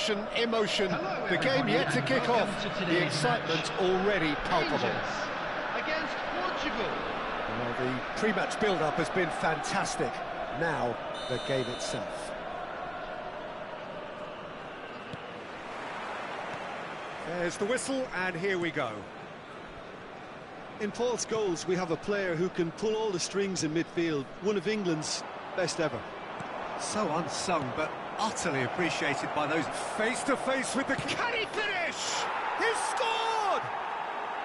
emotion. The game yet to kick off. The excitement already palpable. Against Portugal. Well, the pre-match build-up has been fantastic. Now, the game itself. There's the whistle, and here we go. In Paul Scholes, we have a player who can pull all the strings in midfield, one of England's best ever. So unsung, but utterly appreciated by those face-to-face with the... Can he finish? He's scored!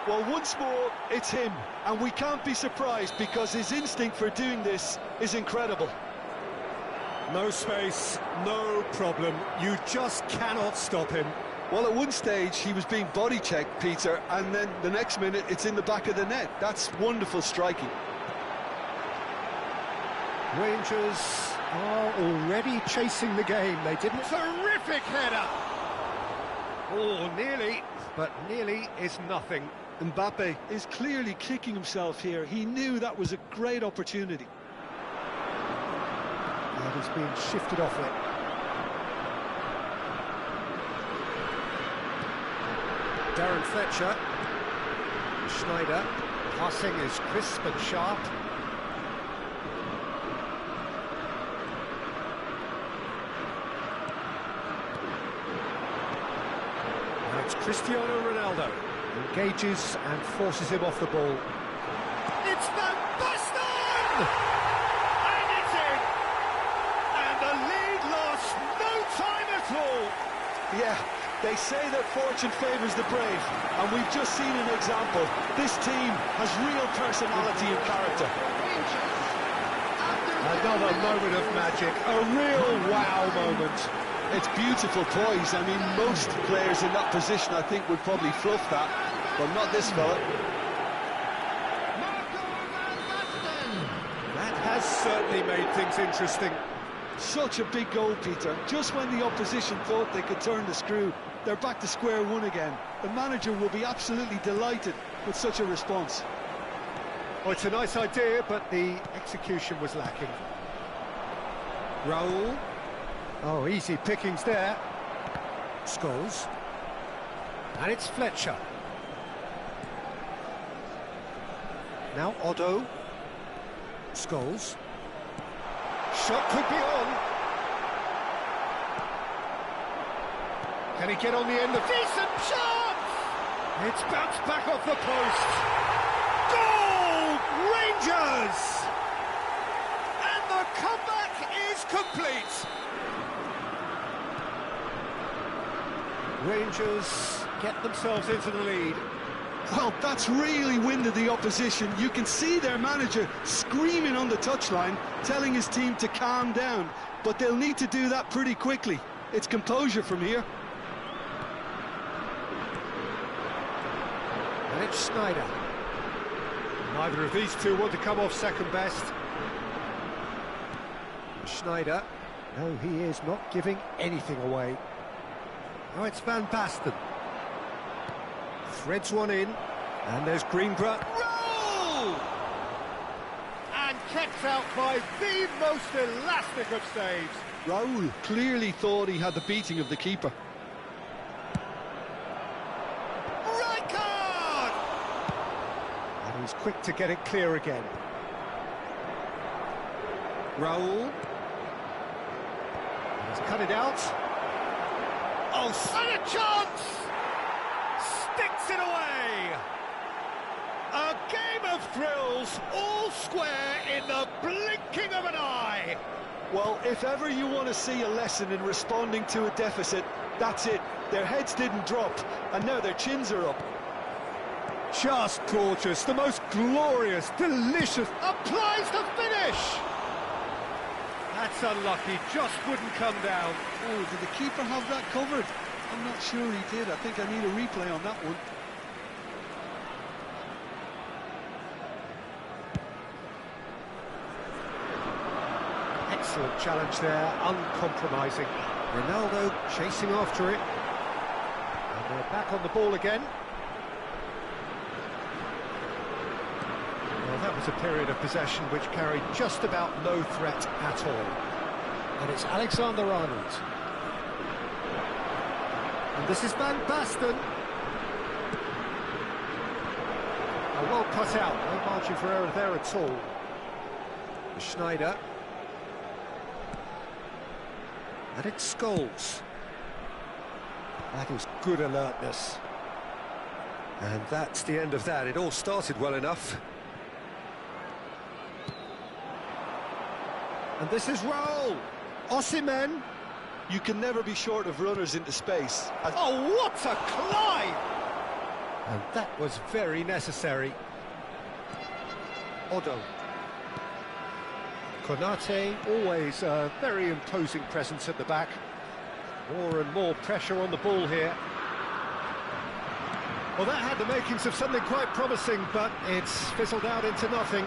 Well, once more, it's him, and we can't be surprised because his instinct for doing this is incredible. No space, no problem. You just cannot stop him. Well, at one stage, he was being body-checked, Peter, and then the next minute, it's in the back of the net. That's wonderful striking. Rangers are already chasing the game. They didn't... Terrific header! Oh, nearly, but nearly is nothing. Mbappe is clearly kicking himself here. He knew that was a great opportunity. And he's being shifted off it. Darren Fletcher. Schneider. Passing is crisp and sharp. And it's Cristiano Ronaldo. Engages and forces him off the ball. It's Van Basten! And it's in! And the lead lost no time at all! Yeah, they say that fortune favours the brave, and we've just seen an example. This team has real personality and character. Another moment of magic, a real wow moment. It's beautiful poise. I mean, most players in that position, I think, would probably fluff that, but not this fella. That has certainly made things interesting. Such a big goal, Peter. Just when the opposition thought they could turn the screw, they're back to square one again. The manager will be absolutely delighted with such a response. Oh, it's a nice idea, but the execution was lacking. Raul. Oh, easy pickings there. Scholes. And it's Fletcher. Now Otto. Scholes. Shot could be on. Can he get on the end of... Decent shot! It's bounced back off the post. Goal! Rangers! And the comeback is complete. Rangers get themselves into the lead. Well, that's really winded the opposition. You can see their manager screaming on the touchline, telling his team to calm down. But they'll need to do that pretty quickly. It's composure from here. And it's Schneider. Neither of these two want to come off second best. Schneider. No, he is not giving anything away. Now it's Van Basten. Threads one in, and there's Greenborough. Roll! And kept out by the most elastic of saves. Raul clearly thought he had the beating of the keeper. Rijkaard! And he's quick to get it clear again. Raul. He's cut it out. Oh, and a chance! Sticks it away! A game of thrills, all square in the blinking of an eye! Well, if ever you want to see a lesson in responding to a deficit, that's it. Their heads didn't drop, and now their chins are up. Just gorgeous, the most glorious, delicious... Applies the finish! That's unlucky, just wouldn't come down. Oh, did the keeper have that covered? I'm not sure he did. I think I need a replay on that one. Excellent challenge there, uncompromising. Ronaldo chasing after it. And they're back on the ball again. Well, that was a period of possession which carried just about no threat at all. And it's Alexander-Arnold. This is Van Basten. Well cut out, no margin for error there at all. Schneider. And it's Scholes. That is good alertness. And that's the end of that. It all started well enough. And this is Raul. Osimhen. You can never be short of runners into space. Oh, what a climb! And that was very necessary. Odo. Konate, always a very imposing presence at the back. More and more pressure on the ball here. Well, that had the makings of something quite promising, but it's fizzled out into nothing.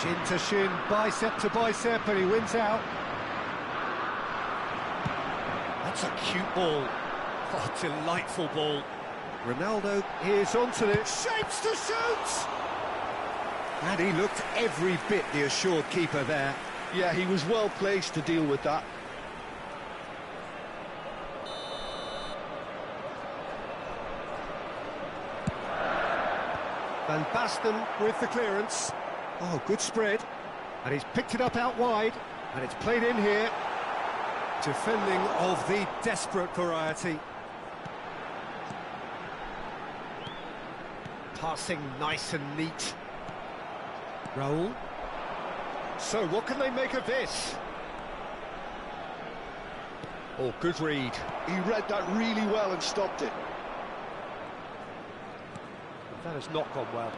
Shin to shin, bicep to bicep, and he wins out. That's a cute ball. Oh, delightful ball. Ronaldo is onto it, shapes to shoot! And he looked every bit the assured keeper there. Yeah, he was well placed to deal with that. Van Basten with the clearance. Oh, good spread. And he's picked it up out wide. And it's played in here. Defending of the desperate variety. Passing nice and neat. Raul. So, what can they make of this? Oh, good read. He read that really well and stopped it. That has not gone well.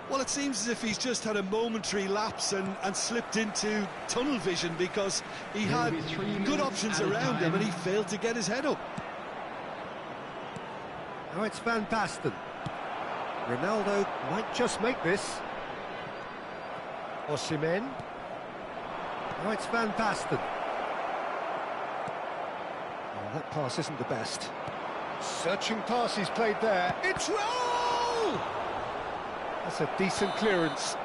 Well, it seems as if he's just had a momentary lapse and slipped into tunnel vision because he had good options around him and he failed to get his head up. Now it's Van Basten. Ronaldo might just make this. Osimhen. Now it's Van Basten. Oh, that pass isn't the best. Searching pass he's played there. It's Raul! That's a decent clearance.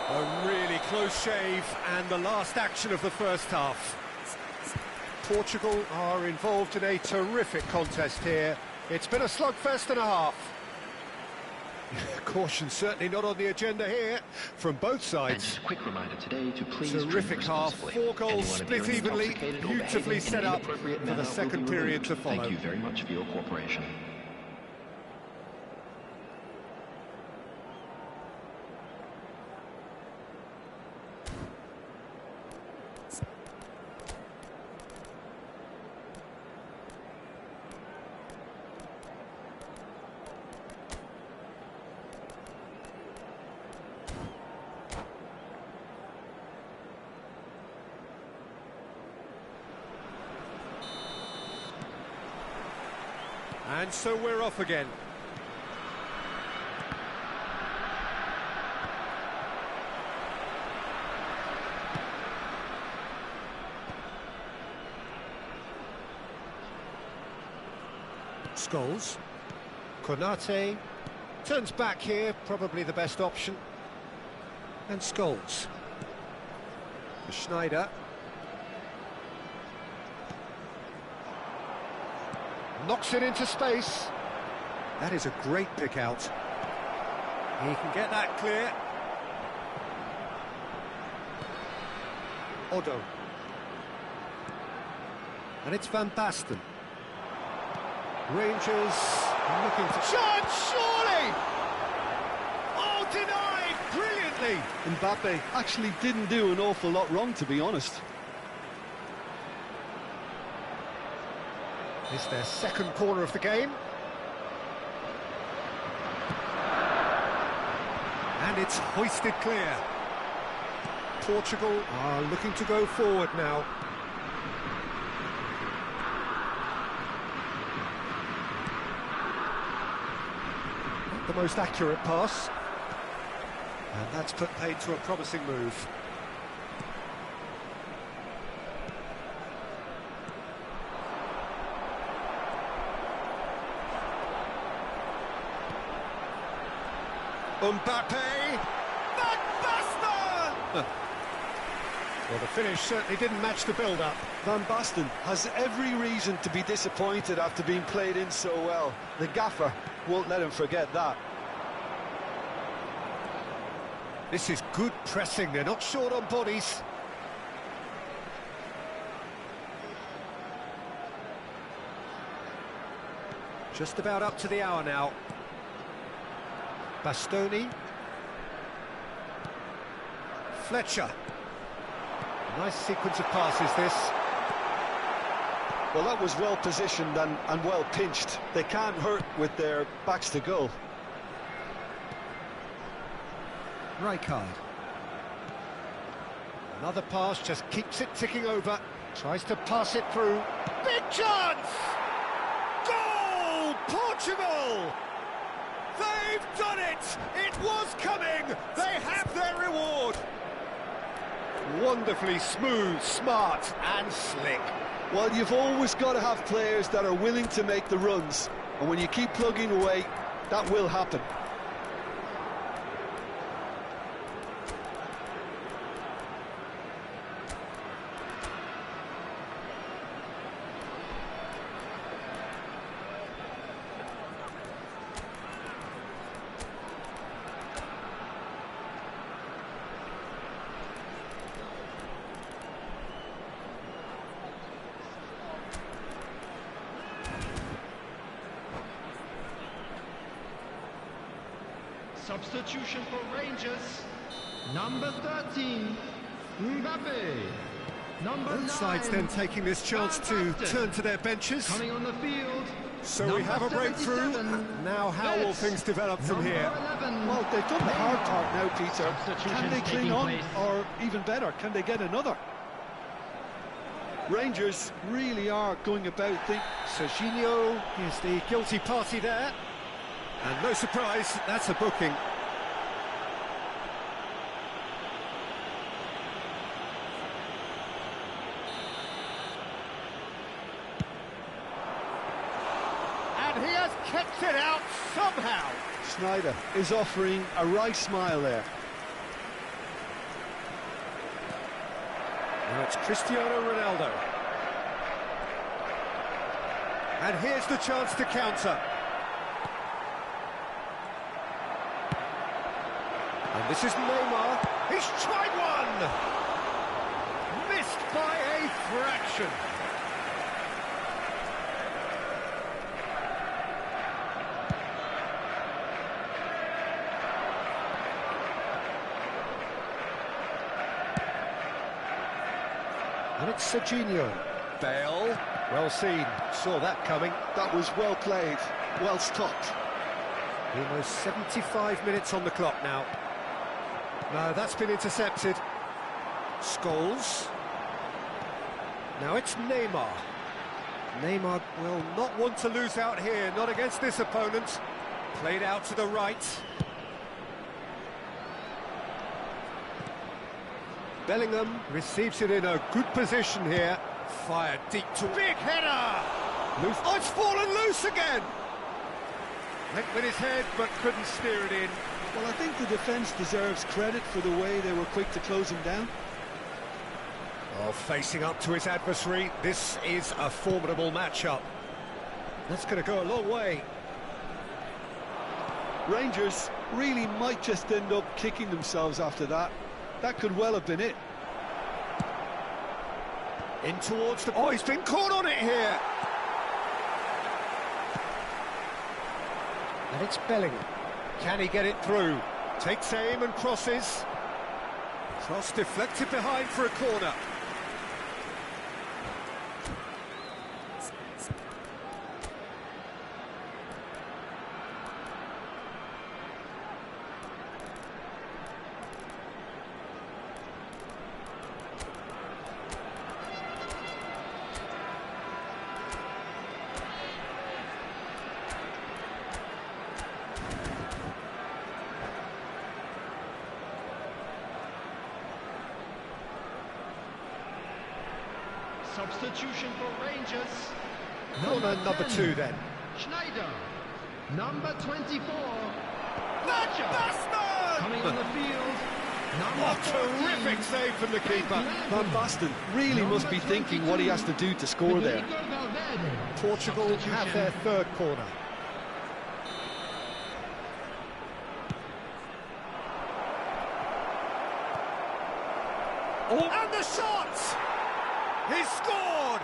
A really close shave, and the last action of the first half. Portugal are involved in a terrific contest here. It's been a slugfest and a half. Caution certainly not on the agenda here from both sides. And just a quick reminder today to please terrific half, 4 goals split evenly, beautifully set up for the second period to follow. Thank you very much for your cooperation. And so we're off again. Scholes. Konate turns back here, probably the best option. And Scholes. Schneider. Knocks it into space. That is a great pick out. He can get that clear. Odo. And it's Van Basten. Rangers looking to... Shot, surely! Oh, denied brilliantly! Mbappe actually didn't do an awful lot wrong, to be honest. It's their second corner of the game. And it's hoisted clear. Portugal are looking to go forward now. Not the most accurate pass. And that's put paid to a promising move. Mbappe! Van Basten! Well, the finish certainly didn't match the build-up. Van Basten has every reason to be disappointed after being played in so well. The gaffer won't let him forget that. This is good pressing, they're not short on bodies. Just about up to the hour now. Bastoni. Fletcher. Nice sequence of passes, this. Well, that was well positioned and well pinched. They can't hurt with their backs to goal. Rijkaard. Another pass, just keeps it ticking over. Tries to pass it through. Big chance! Goal! Portugal! They've done it! It was coming! They have their reward! Wonderfully smooth, smart and slick. Well, you've always got to have players that are willing to make the runs. And when you keep plugging away, that will happen. Substitution for Rangers. Number 13, Mbappe. Number 9. Both sides then taking this chance to turn to their benches. Coming on the field. So we have a breakthrough. Now how will things develop from here? 11. Well, they've done the hard part now, Peter. Can they cling on, or even better, can they get another? Rangers really are going about things. Serginho is the guilty party there. And no surprise, that's a booking. And he has kept it out somehow. Sneijder is offering a wry smile there. Now it's Cristiano Ronaldo. And here's the chance to counter. And this is Neymar. He's tried one! Missed by a fraction. And it's Serginho. Bale. Well seen. Saw that coming. That was well played, well stopped. Almost 75 minutes on the clock now. No, that's been intercepted. Scholes. Now it's Neymar. Neymar will not want to lose out here, not against this opponent. Played out to the right. Bellingham receives it in a good position here. Fired deep to... Big header! Loose. Oh, it's fallen loose again! Went with his head, but couldn't steer it in. Well, I think the defence deserves credit for the way they were quick to close him down. Oh, facing up to his adversary, this is a formidable matchup. That's going to go a long way. Rangers really might just end up kicking themselves after that. That could well have been it. In towards the... Oh, he's been caught on it here! And it's Bellingham. Can he get it through? Takes aim and crosses. Cross deflected behind for a corner. Substitution for Rangers. Corner number 2 then. Sneijder. Number 24. Van Basten! Coming on the field. Oh, terrific save from the keeper. Van Basten really must be thinking what he has to do to score there. Portugal have their third corner. Oh. And the shot! He scored!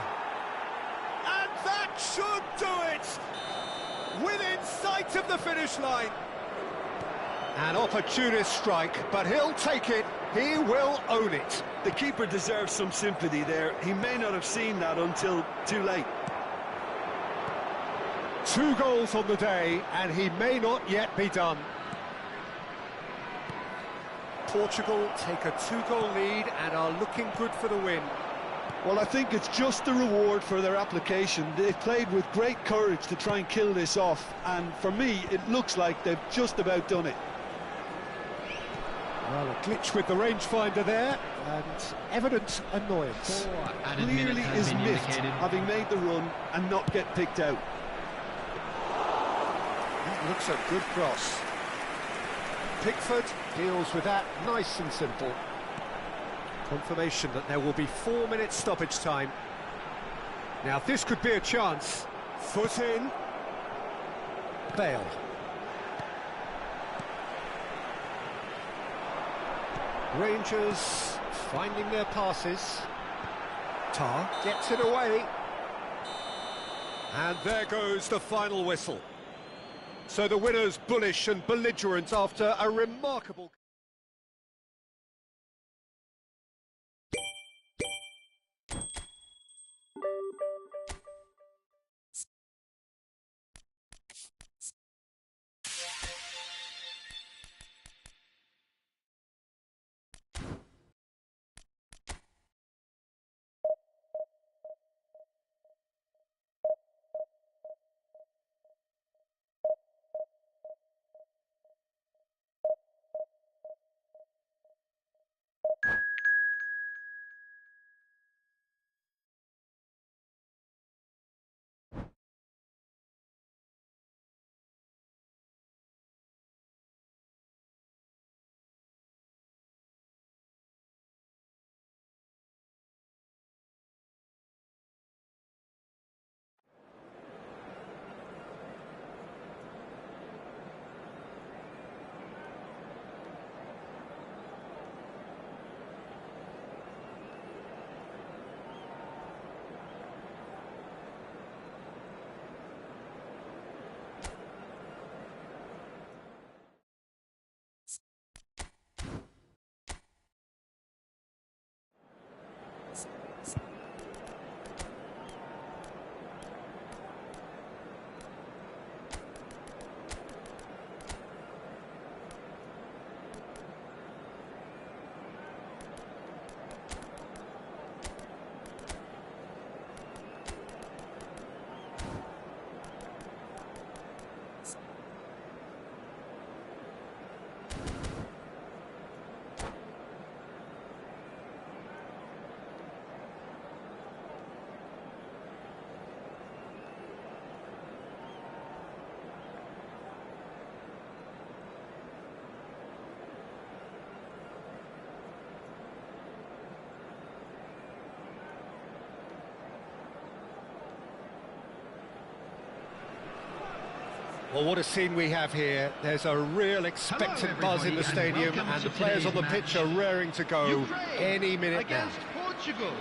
And that should do it! Within sight of the finish line. An opportunist strike, but he'll take it. He will own it. The keeper deserves some sympathy there. He may not have seen that until too late. 2 goals on the day, and he may not yet be done. Portugal take a 2-goal lead and are looking good for the win. Well, I think it's just the reward for their application. They've played with great courage to try and kill this off, and for me, it looks like they've just about done it. Well, a glitch with the rangefinder there, and evident annoyance. Clearly is miffed, having made the run and not get picked out. That looks a good cross. Pickford deals with that nice and simple. Confirmation that there will be 4 minutes stoppage time. Now this could be a chance. Foot in. Bale. Rangers finding their passes. Tar gets it away. And there goes the final whistle. So the winner's bullish and belligerent after a remarkable... Well, what a scene we have here. There's a real expectant buzz in the stadium, and the players on the pitch are raring to go any minute now. Against Portugal.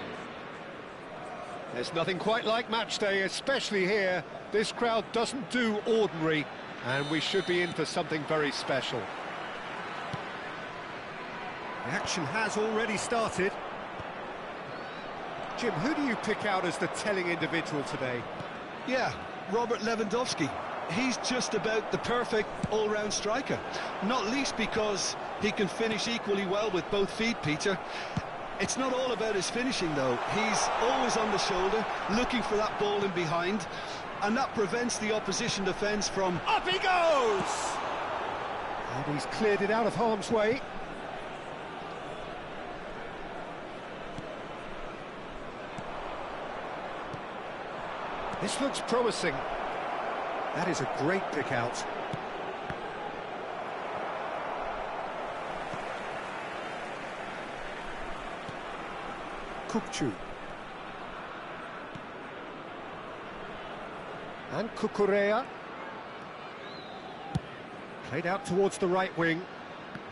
There's nothing quite like match day, especially here. This crowd doesn't do ordinary, and we should be in for something very special. The action has already started. Jim, who do you pick out as the telling individual today? Yeah, Robert Lewandowski. He's just about the perfect all-round striker, not least because he can finish equally well with both feet, Peter. It's not all about his finishing, though. He's always on the shoulder, looking for that ball in behind, and that prevents the opposition defence from... Up he goes! And he's cleared it out of harm's way. This looks promising. That is a great pick out. Kukçu. And Kukurea. Played out towards the right wing.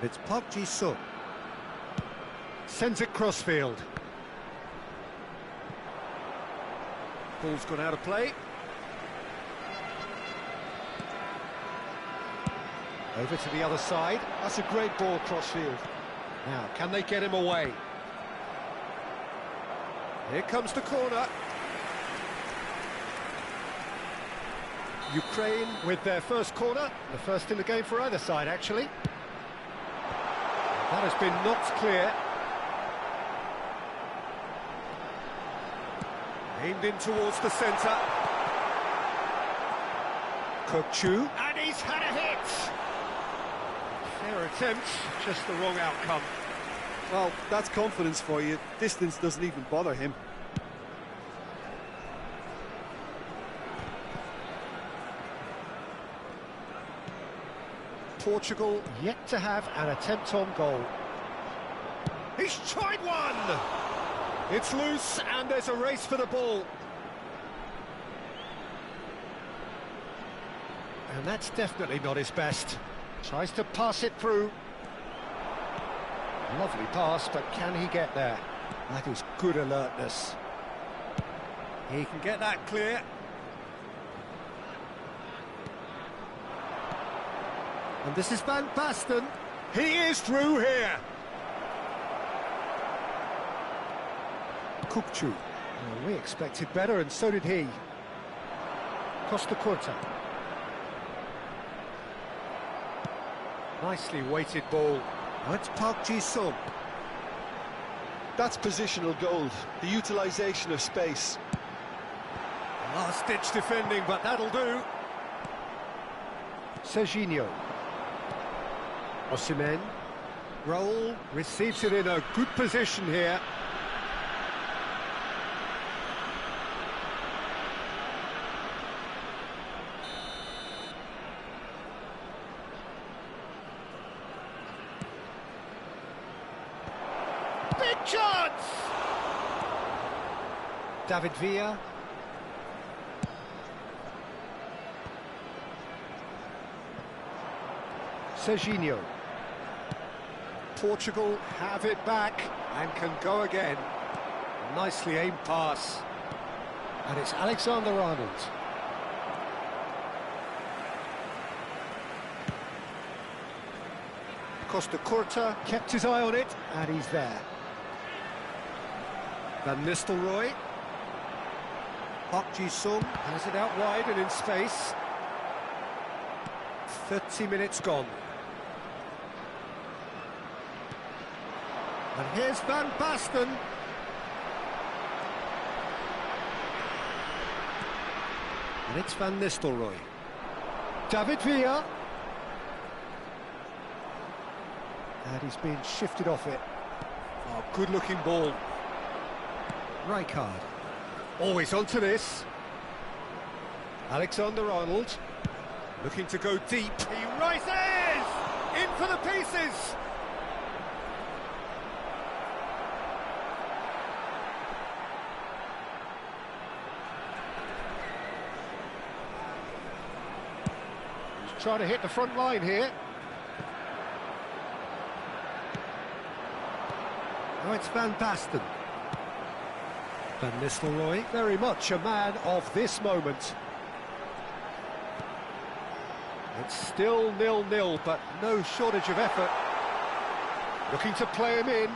It's Park Ji-sung. Sends it crossfield. Ball's gone out of play. Over to the other side. That's a great ball crossfield. Now, can they get him away? Here comes the corner. Ukraine with their first corner, the first in the game for either side, actually. That has been knocked clear. Aimed in towards the centre. Kukçu. And he's had a hit! Fair attempt, just the wrong outcome. Well, that's confidence for you. Distance doesn't even bother him. Portugal yet to have an attempt on goal. He's tried one! It's loose and there's a race for the ball. And that's definitely not his best. Tries to pass it through. Lovely pass, but can he get there? That is good alertness. He can get that clear. And this is Van Basten. He is through here. Kukçu. Well, we expected better, and so did he. Costa Curta. Nicely weighted ball. That's Park Ji-sung. That's positional gold, the utilisation of space. Last-ditch defending, but that'll do. Serginho. Osimhen. Roll, receives it in a good position here. Big chance! David Villa. Serginho. Portugal have it back and can go again. Nicely aimed pass. And it's Alexander-Arnold. Costa Curta kept his eye on it, and he's there. Van Nistelrooy. Park Ji-sung has it out wide and in space. 30 minutes gone. And here's Van Basten. And it's Van Nistelrooy. David Villa. And he's being shifted off it. Oh, good-looking ball. Rijkaard. Always onto this. Alexander-Arnold. Looking to go deep. He rises! In for the pieces! He's trying to hit the front line here. Oh, it's Van Basten. Van Nistelrooy, very much a man of this moment. It's still 0-0, but no shortage of effort. Looking to play him in.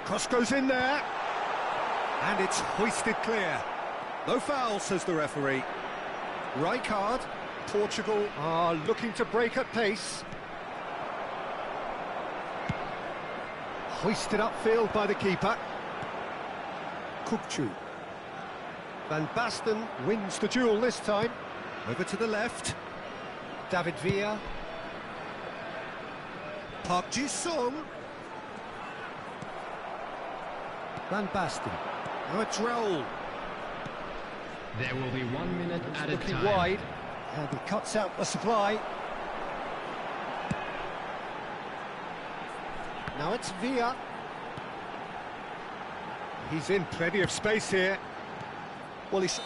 Cross goes in there. And it's hoisted clear. No foul, says the referee. Rijkaard. Portugal are looking to break at pace. Hoisted upfield by the keeper. Kukçu. Van Basten wins the duel this time. Over to the left. David Villa. Park Ji-sung. Van Basten. Now it's Raul. There will be 1 minute at a Looking time. wide. And he cuts out the supply. Now it's Villa. He's in plenty of space here. Well, he's...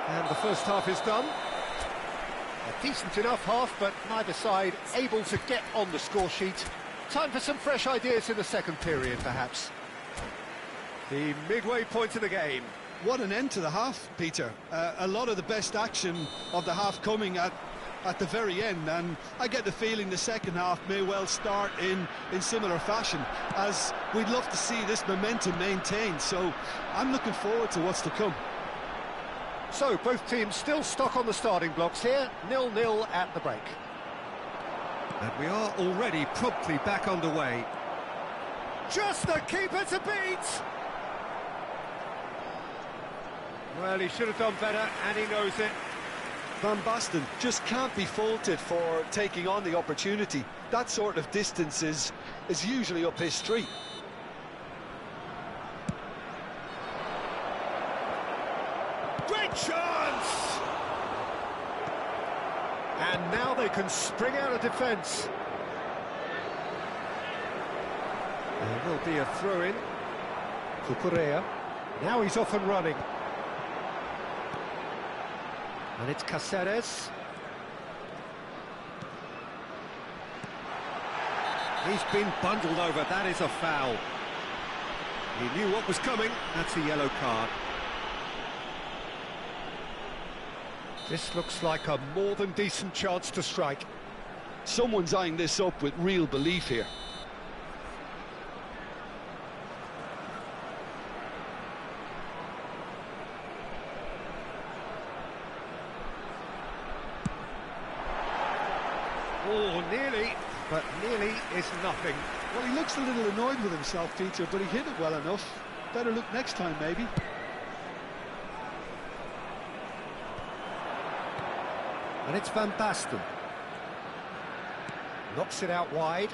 And the first half is done. A decent enough half, but neither side able to get on the score sheet. Time for some fresh ideas in the second period, perhaps. The midway point of the game. What an end to the half, Peter. A lot of the best action of the half coming at the very end, and I get the feeling the second half may well start in similar fashion, as we'd love to see this momentum maintained, so I'm looking forward to what's to come. So, both teams still stuck on the starting blocks here, 0-0 at the break. And we are already promptly back underway. Just the keeper to beat! Well, he should have done better, and he knows it. Van Basten just can't be faulted for taking on the opportunity. That sort of distance is usually up his street. Great chance! And now they can spring out of defence. There will be a throw-in. Cucurella. Now he's off and running. And it's Cáceres. He's been bundled over, that is a foul. He knew what was coming, that's a yellow card. This looks like a more than decent chance to strike. Someone's eyeing this up with real belief here. Oh, nearly, but nearly is nothing. Well, he looks a little annoyed with himself, Peter, but he hit it well enough. Better look next time, maybe. And it's Van Basten. Knocks it out wide.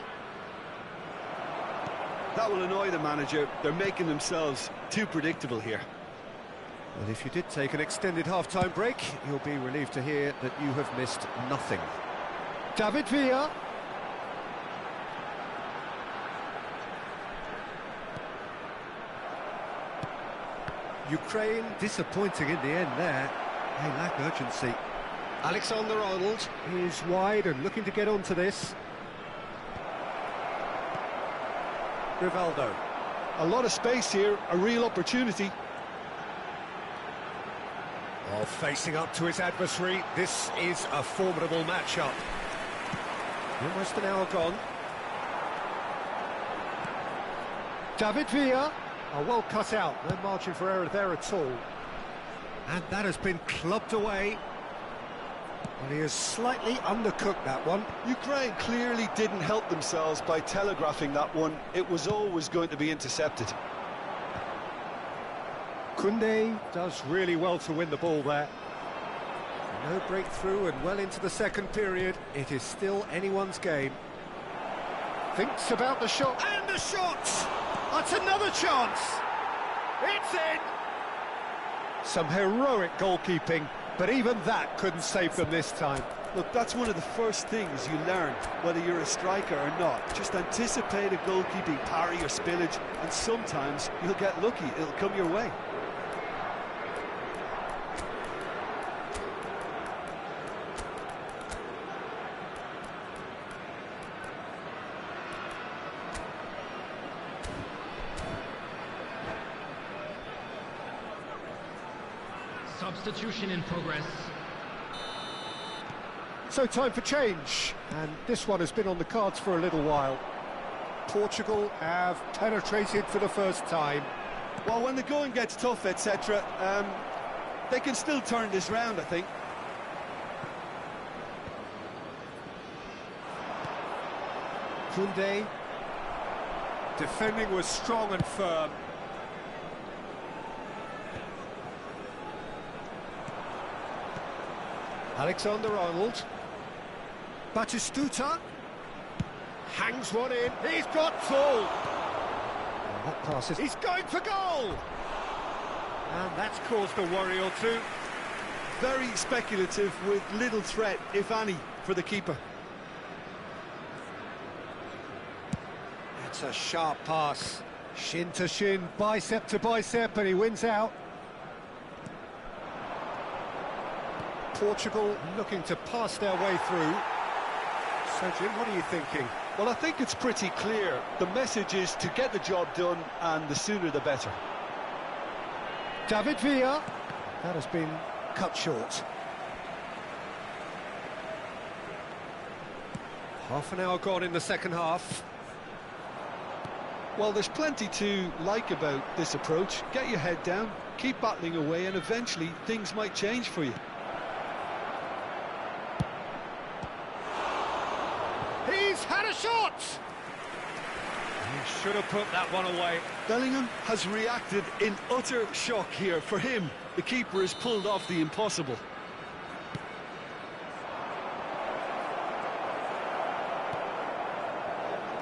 That will annoy the manager. They're making themselves too predictable here. Well, if you did take an extended half-time break, you'll be relieved to hear that you have missed nothing. David Villa. Ukraine disappointing in the end there. They lack urgency. Alexander-Arnold is wide and looking to get onto this. Rivaldo. A lot of space here, a real opportunity. Oh, facing up to his adversary, this is a formidable matchup. Almost an hour gone. David Villa. Oh, well cut out, no margin for error there at all. And that has been clubbed away. Well, he has slightly undercooked that one. Ukraine clearly didn't help themselves by telegraphing that one. It was always going to be intercepted. Koundé does really well to win the ball there. No breakthrough and well into the second period. It is still anyone's game. Thinks about the shot, and the shot! That's another chance! It's in! Some heroic goalkeeping, but even that couldn't save them this time. Look, that's one of the first things you learn, whether you're a striker or not. Just anticipate a goalkeeping parry or spillage, and sometimes you'll get lucky, it'll come your way. Substitution in progress. So time for change, and this one has been on the cards for a little while. Portugal have penetrated for the first time. Well, when the going gets tough, etc., they can still turn this round, I think. Koundé. Defending was strong and firm. Alexander-Arnold. Batistuta. Hangs one in. He's got full. And that passes. He's going for goal. And that's caused a worry or two. Very speculative with little threat, if any, for the keeper. It's a sharp pass. Shin to shin, bicep to bicep, and he wins out. Portugal looking to pass their way through. So, Jim, what are you thinking? Well, I think it's pretty clear. The message is to get the job done, and the sooner the better. David Villa. That has been cut short. Half an hour gone in the second half. Well, there's plenty to like about this approach. Get your head down, keep battling away, and eventually things might change for you. He's had a shot! He should have put that one away. Bellingham has reacted in utter shock here. For him, the keeper has pulled off the impossible.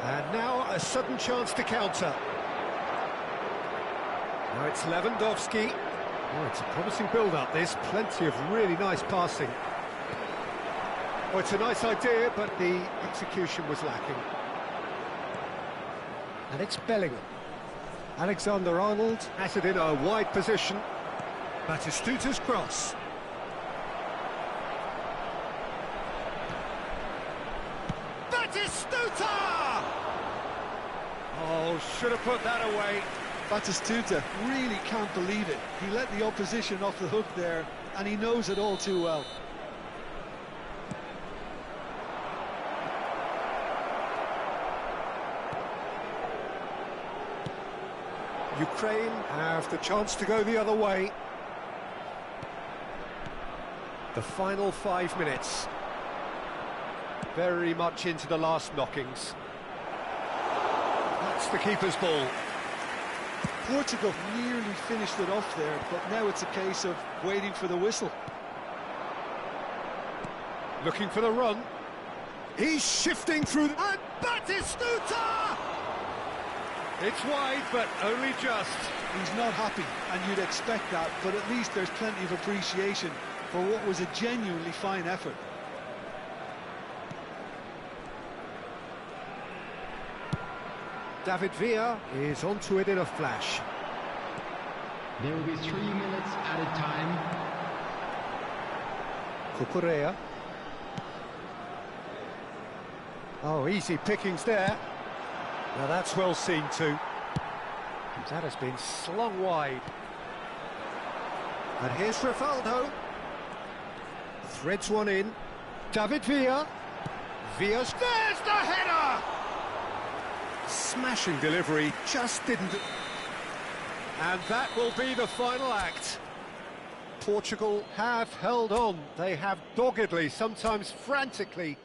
And now a sudden chance to counter. Now it's Lewandowski. Oh, it's a promising build-up, this. Plenty of really nice passing. Oh, it's a nice idea, but the execution was lacking. And it's Bellingham. Alexander-Arnold has it in a wide position. Batistuta's cross. Batistuta! Oh, should have put that away. Batistuta really can't believe it. He let the opposition off the hook there, and he knows it all too well. Ukraine have the chance to go the other way. The final 5 minutes. Very much into the last knockings. That's the keeper's ball. Portugal nearly finished it off there, but now it's a case of waiting for the whistle. Looking for the run. He's shifting through... And Batistuta! It's wide, but only just. He's not happy, and you'd expect that, but at least there's plenty of appreciation for what was a genuinely fine effort. David Villa is onto it in a flash. There will be 3 minutes added time. Cucurella. Oh, easy pickings there. Now that's well seen too. That has been slung wide. And here's Rivaldo. Threads one in. David Villa. Villa's... There's the header! Smashing delivery, just didn't... And that will be the final act. Portugal have held on. They have doggedly, sometimes frantically,